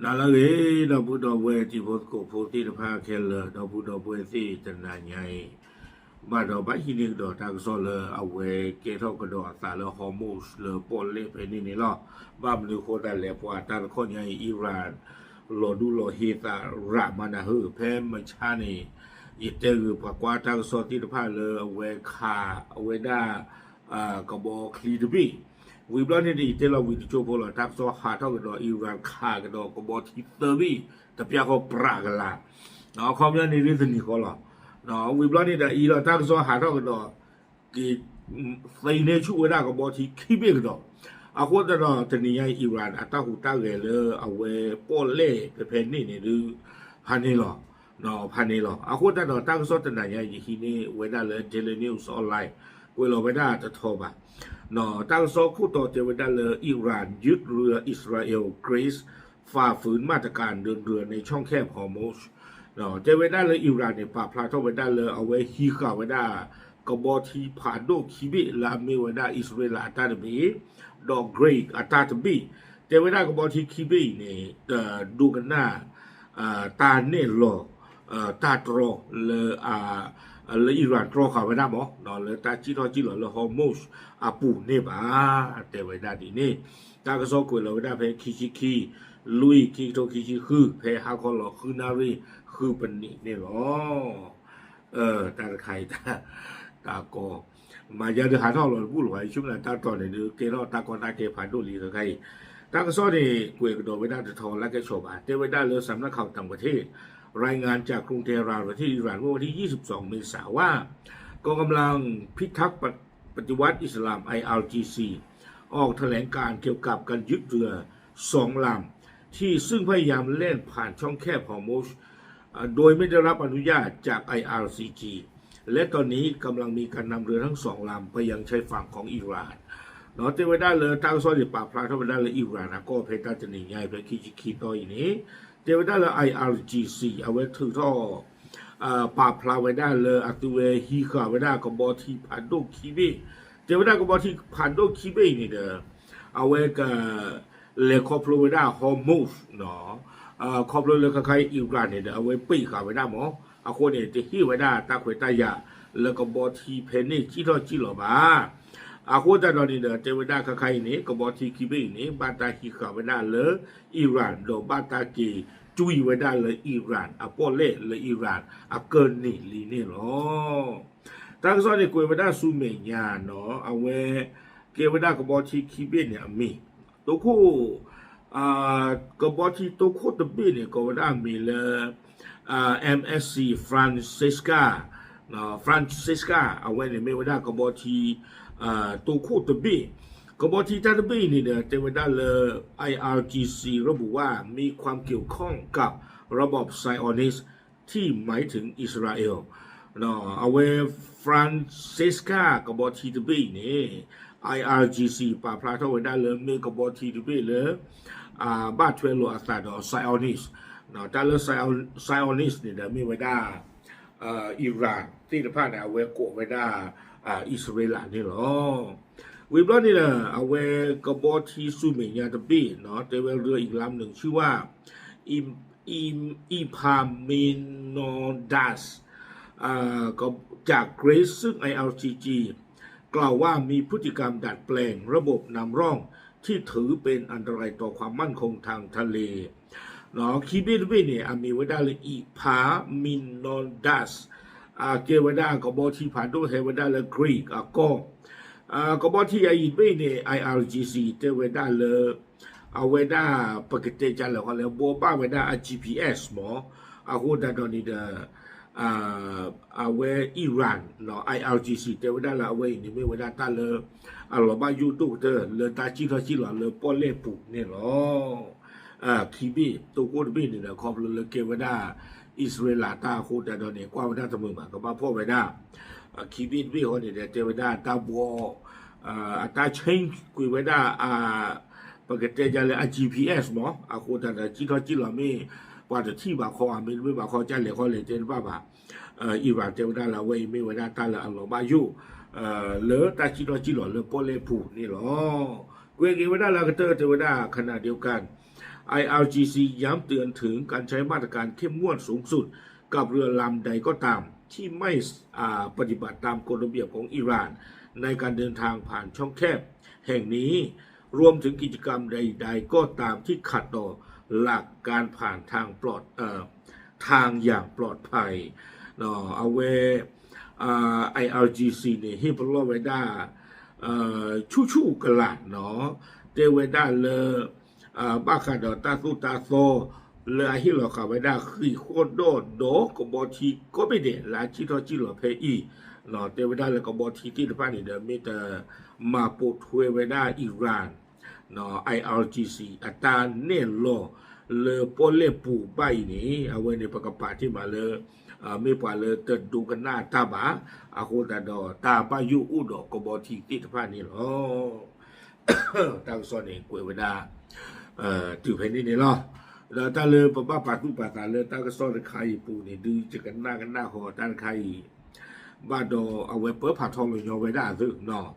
နာလာကေတော့ဘုတော်ဘွယ်ဒီဘုကိုဖိုတိတဖာခဲလတော့ဘုတော်ဘွယ်စီတနာညာဘာတော့ဘာဟိနေတော့တာဆောလအဝဲကေတော့ကတော့သာလဟော်မိုစ်လပေါ်လေပဲနေလောဘာမလို့ခေါ်တယ်လေပွာတာခေါ်ညာအီရန်လော်ဒူလော်ဟီတာရာမနာဟူဖဲမချာနေရတဲ့ဘကွာတာဆောတိတဖာလအဝဲခါအဝဲဒါကဘောခလီဒဘီဝီဘလနေဒီတဲလဝီချိုပေါ်လာတပ်စောဟာတော့ကတော့အီရန်ခါကတော့ကဘောတီသဘီတပြားခေါ်ပရာဂလာနော်ခေါမရနေရင်းစနီခေါ်လာနော်ဝီဘလနေတာအီရန်တပ်စောဟာတော့ကတော့ဒီသိနေချူဝဒါကဘောတီခိဘေကတော့အခုတော့တနည်းအီရန်အတဟူတာရလေအဝဲပေါ်လေဖဲနေနေလူဟာနေလောနော်ဖာနေလောအခုတော့တပ်စောတနည်းရဲ့ဟိနေဝဲဒါလေ Daily News Online ဝဲလောဝဲဒါတထောပါနော်ตั้งโซคุโตเจวดาเลอิหร่านยึดเรืออิสราเอลกรีซฝ่าฝืนมาตรการเดินเรือในช่องแคบฮอร์มุสနော်เจวดาเลอิหร่านเนี่ยปาพลาทวดาเลเอาไว้ฮีกาวดากบอทีผ่านโดคิบิลาเมวดาอิสราเอลอาตาตบีดอกเกรกอาตาตบีเจวดากบอทีคิบิเนี่ยดูกันหน้าตาเนลตาตรอเลle Iran ตรอขาวได้บ่เนาะleตาจิทอจิle Hormuz อาปูนี่บ่าแต่ไว้ได้ดินี่ตากะซอกวยเลยได้เพคิลุยคิโตคิคือเพหาคอลคือนารีคือปนินี่หรอตาไข่ตาก็มาอย่าได้หาทอลพูดไว้ชุมน่ะตาตอนนี่เกรอตากอนตาเกผ่านดูลีก็ไข่ตากะซอนี่กวยก็โดไว้ได้ทอแล้วก็ชอบแต่ไว้ได้เลยสำนักข่าวต่างประเทศรายงานจากกรุงเทหะรานประเทศอิหร่านเมื่อวันที่ 22 เมษายนว่ากองกำลังพิทักษ์ปฏิวัติอิสลาม IRGC ออกแถลงการเกี่ยวกับการยึดเรือ2 ลำที่ซึ่งพยายามเล่นผ่านช่องแคบฮอร์มุซโดยไม่ได้รับอนุญาตจาก IRGC และตอนนี้กำลังมีการนำเรือทั้ง2 ลำไปยังชายฝั่งของอิหร่านเนาะเทวดาเลยตั้งซอยปากพลาทวดาเลยอิหร่านก็เพตาจะหนีใหญ่ไปคิดต่ออีนี้เทวดาเลย IRGC เอาไว้ถือท่อปาพลาไว้ได้เลยอัตุเวฮีขาไว้ได้กับบอทีผ่านโดคีบีเทวดากับบอทีผ่านโดคีบีนี่เด้อเอาไว้กับเลคอพลไว้ได้ฮอร์มุสเนาะคอพลเลยคล้ายๆอิหร่านนี่เด้อเอาไว้ปีขาไว้ได้หมอเอาคนเนี่ยจะฮีไว้ได้ตาขวยตายาแล้วกับบอทีเพนนี่จิโร่บ้าอาโคตาดอนี่เด้อเทวดาคล้ายๆนี่กับบอทีคีบีนี่บาตาฮีขาไว้ได้เลยอิหร่านโดบาตากีจุยไว้ได้เลยอิหร่านอปอเล่เลยอิหร่านเกินนี่ลีนี่หรอตั้งซอยนี่กวยไว้ได้ซูเมญาเนาะเอาไว้เกไว้ได้กบอทีคีเบเนี่ยมีตัวคู่กบอทีตัวคู่ตะบีเนี่ยก็ไว้ได้มีเลยMSC Francisca เนาะ Francisca เอาไว้เนี่ยไม่ไว้ได้กบอทีตัวคู่ตะบีกบฏที่ตาตบีนี่เนี่ยเทวดาเล IRGC ระบุว่ามีความเกี่ยวข้องกับระบบไซออนิสที่หมายถึงอิสราเอลเนาะเอาไว้ฟรานซิสกากบฏที่ตบีนี่ IRGC ปาพลาทวดาเลมีกบฏที่ตบีเลบ้าทเวโลอัตตาดอไซออนิสเนาะตาเลไซออนิสนี่เดี๋ยวมีไว้ได้อิหร่านที่จะพาดเอาไว้โกไว้ได้อิสราเอลนี่หรอวิบลอนี่นะเอาไว้กบฏที่ซูเมญาตบีเนาะแต่ว่าเรืออีกลำหนึ่งชื่อว่าอิพามินโนดัสก็จากเกรซซึ่ง IRGC กล่าวว่ามีพฤติกรรมดัดแปลงระบบนำร่องที่ถือเป็นอันตรายต่อความมั่นคงทางทะเลเนาะคีบิดบีเนี่ยมีไว้ได้เลยอิพามินโนดัสเกวดากบฏที่ผ่านด้วยเฮวดาเลยกรีกก็กบฏที่ไอ้บีเนี่ย IRGC เทวดาเลยเอาไว้ได้ปกติจันแล้วก็เลยบัวป้าไว้ได้ GPS หมออาหูดาดอนี่เด้อเอาไว้อิหร่านเนาะ IRGC เทวดาละเอาไว้นี่ไม่ไว้ได้ตาเลยเราบ้ายูทูบเด้อเลยตาจิหล่อเลยป้อเล่ปุเนี่ยหรอคีบีตัวโคตรบีนี่นะครอบเลยเกวดาอิสราเอลตาโคตรดอนี่กว่าไว้ได้เสมอมาก็มาพ่อไว้ได้คีบิดวิโอเนี่ยเทวดาตาบัวตาเชงกุยไว้ได้ปกติจะเลย GPS หมอโคตรจิหล่อไม่ว่าจะที่บ่าคอไม่บ่าคอจะเหลือคอเลยเจนบ้าอิหร่านเทวดาละไว้ไม่ไว้ได้ตาละอัลลอฮ์บายูเลอตาจิหล่อเลอโปเลผูนี่หรอเกวไว้ได้ละก็เทวดาขนาดเดียวกัน IRGC ย้ำเตือนถึงการใช้มาตรการเข้มงวดสูงสุดกับเรือลำใดก็ตามที่ไม่ปฏิบัติตามกฎระเบียบของอิหร่านในการเดินทางผ่านช่องแคบแห่งนี้รวมถึงกิจกรรมใดๆก็ตามที่ขัดต่อหลักการผ่านทางทางอย่างปลอดภัยเนาะเอาไว้IRGC เนี่ยให้พวกเราไว้ได้ชู่กระหลัดเนาะเตไว้ได้เลยบ้าขาดตาสุตาโซเลยให้เราขับไว้ได้คือโคตรโดก็บอทีก็ไม่เด่นหลายที่ทอจีหล่อเพอีเนาะเตไว้ได้เลยก็บอทีที่ที่ผ่านนี่เดิมมีแต่มาปวดหัวไว้ได้อิหร่านเนาะ IRGC อัตราเนี่ยโลเลยปนเล่ปูใบนี้เอาไว้ในประกาศที่มาเลยไม่ป่าเลยเติดดูกันหน้าตาบ้าอาโคตาดอตาปายุอุดอกก็บอทีที่ที่ผ่านนี่หรอตั้งส่วนเองกวยไว้ได้ถือแผ่นนี้นี่หรอแล้วถ้าเลยป้าปาตุปาตาเลยตั้งก็ซ่อนใครปูนี่ดูจะกันหน้าหอตั้งใครบ้านดอเอาไว้เปิดผ่าทองเลยยอไว้ได้ซึ่งเนาะ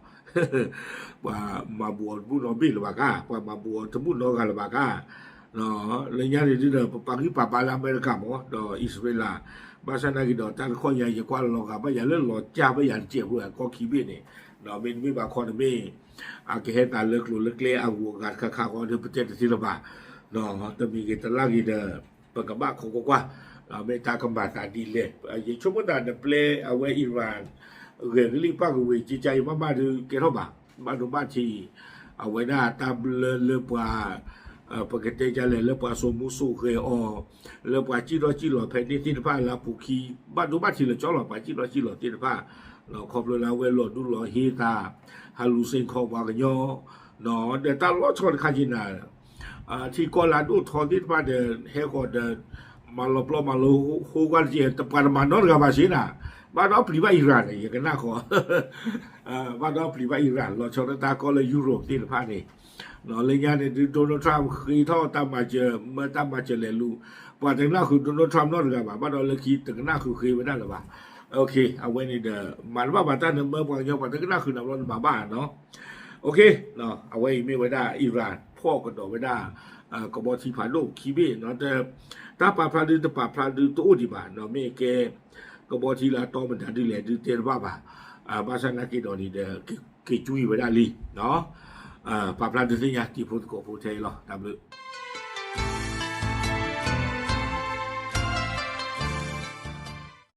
ว่ามาบวชบุญนอบิหรือว่าก้าว่ามาบวชสมุนนอกันหรือว่าก้าเนาะเลยยันที่เดิมปากีปาปาลาเมริกาหมอดออิสราเอลบาสนากิดอตั้งข้อใหญ่จะกว่าเราครับว่าอย่าเล่นหลอดจ้าไม่อย่าเจ็บด้วยก็ขี้เบี้ยนี่เนาะเป็นวิบากคอนเมอาเกเหตาเลิกหลุดเลิกเลี้ยอาวัวกัดข้าวๆเดือประเทศที่ระบาดเนาะแต่มีกิจลากิเดอปกบ้าของกว่าเมตากำบัดตาดีเล็บยิ่งชั่วโมงนั้นเปลเอาไว้อิหร่านเรื่องรีบป้ากุยจิตใจมาดูเกล้าบ้ามาดูบ้านที่เอาไว้หน้าตามเลือปลาปกติจะเลยเลือปลาสมุสุเคยอเลือปลาจีรอแผ่นดินที่ผ้าลาปุกีบ้านดูบ้านที่เลยจ้อหล่อปลาจีรอที่ผ้าเราขอบเลยแล้วเวลาดูหล่อฮีตาฮาลูเซนขอบวากยอเนาะเดี๋ยวตาล้อชนคาจินาที่ก่อนลาดูทอที่ผ้าเดินเฮก็เดินมาลบมาลูฮูกันเจียตปานมานอนกับมาสินะบ้านเราปลีบ้าอิหร่านอย่างกันน่าขอบ้านเราปลีบ้าอิหร่านเราชนตาก็เลยยุโรปที่ผ้านี่เนาะเลยงานเนี่ยโดนัลด์ทรัมป์เคยท่อตามมาเจอเมื่อตามมาเจอเลยลูกว่าแต่หน้าคือโดนัลด์ทรัมป์นอนกับบ้านเราเลยคิดแต่หน้าคือเคยไม่ได้หรอวะโอเคเอาไว้ในเดอมันว่าบ้านตั้งเมื่อวันยอวันตั้งหน้าคือน้ำร้อนมาบ้านเนาะโอเคเนาะเอาไว้ไม่ไว้ได้อิหร่านพ่อก็ต่อไว้ได้ก็บอกที่ผ่านโลกคีเบเนาะแต่ถ้าป่าพลาดื้อป่าพลาดื้อตัวดีบ้านเนาะไม่แกก็บอกที่ละต่อมันดื้อแหล่ดื้อเตลบ้าภาษานักกีฬานี่เดอเกจุยไว้ได้ลีเนาะป่าพลาดื้อเนี่ยที่พูดก็พูดใช่หรอตามเลย